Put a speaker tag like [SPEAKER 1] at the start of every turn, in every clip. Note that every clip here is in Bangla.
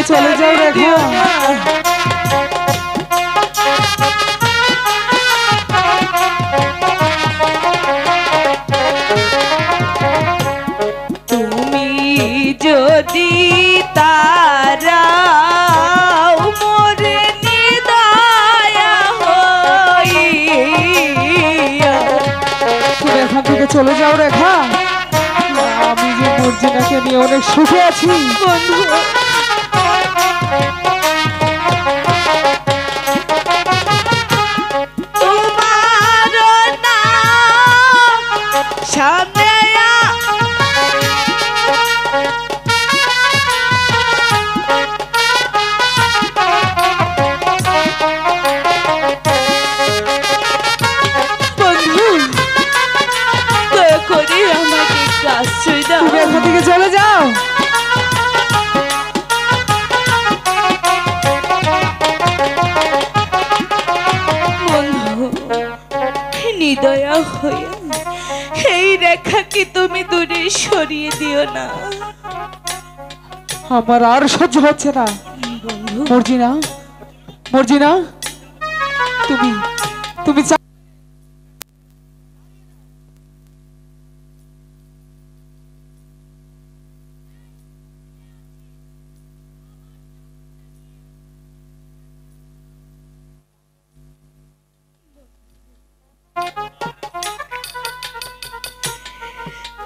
[SPEAKER 1] চলে যাও রেখা।
[SPEAKER 2] তুমি যদি তারাও মোরে নিদয়া হইয়া,
[SPEAKER 1] তুমি এখান থেকে চলে যাও রেখা। আমি যে মর্জিনাকে নিয়ে অনেক সুখে আছি
[SPEAKER 2] বন্ধু। তোমার নাম সামনে বন্ধু, দয়া করে আমাকে একটু আশ্রয় দাও।
[SPEAKER 1] তুমি এখান থেকে চলে যাও।
[SPEAKER 2] বন্ধু, নিদয়া হইয়া এই রেখাকে তুমি দূরে সরিয়ে দিও না।
[SPEAKER 1] আমার আর সহ্য হচ্ছে না।
[SPEAKER 2] বন্ধু,
[SPEAKER 1] মর্জিনা, মর্জিনা, তুমি তুমি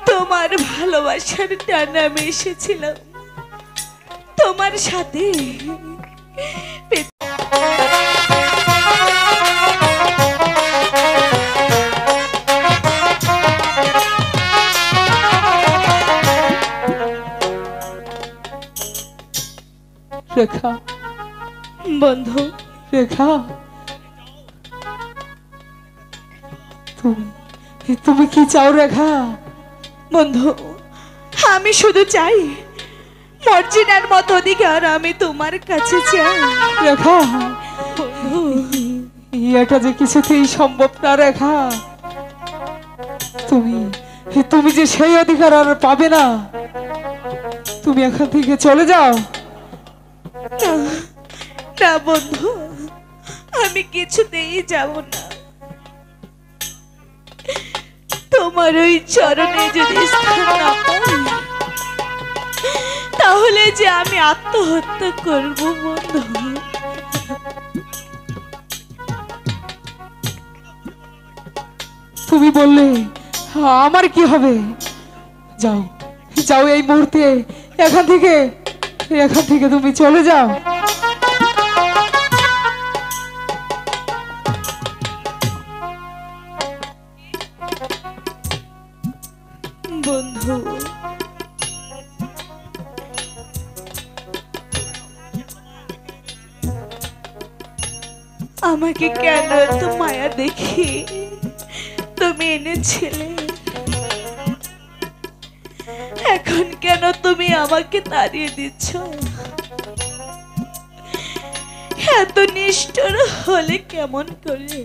[SPEAKER 2] তোমার ভালোবাসার টানে আমি এসেছিলাম তোমার সাথে।
[SPEAKER 1] রেখা,
[SPEAKER 2] বন্ধু,
[SPEAKER 1] রেখা, তুমি তুমি কি চাও রেখা?
[SPEAKER 2] বন্ধু, আমি শুধু চাই মর্জিনার মতো অধিকার আমি তোমার কাছে চাই।
[SPEAKER 1] রেখা,
[SPEAKER 2] বন্ধু,
[SPEAKER 1] এটা যে কিছুতেই সম্ভব না রেখা। তুমি তুমি যে সেই অধিকার আর পাবে না। তুমি এখান থেকে চলে যাও।
[SPEAKER 2] না, না বন্ধু, আমি কিছুতেই যাব না। তোমার ওই চরণে যদি স্থান না পাই, তাহলে যে আমি আত্মহত্যা করব বন্ধু।
[SPEAKER 1] তুমি বললে আমার কি হবে? যাও, যাও এই মুহূর্তে এখান থেকে, এখান থেকে তুমি চলে যাও।
[SPEAKER 2] বন্ধু, আমাকে কেন এত মায়া দেখি তুমি এনেছিলে? এখন কেন তুমি আমাকে তাড়িয়ে দিচ্ছ? এত নিষ্ঠুর হলে কেমন করে?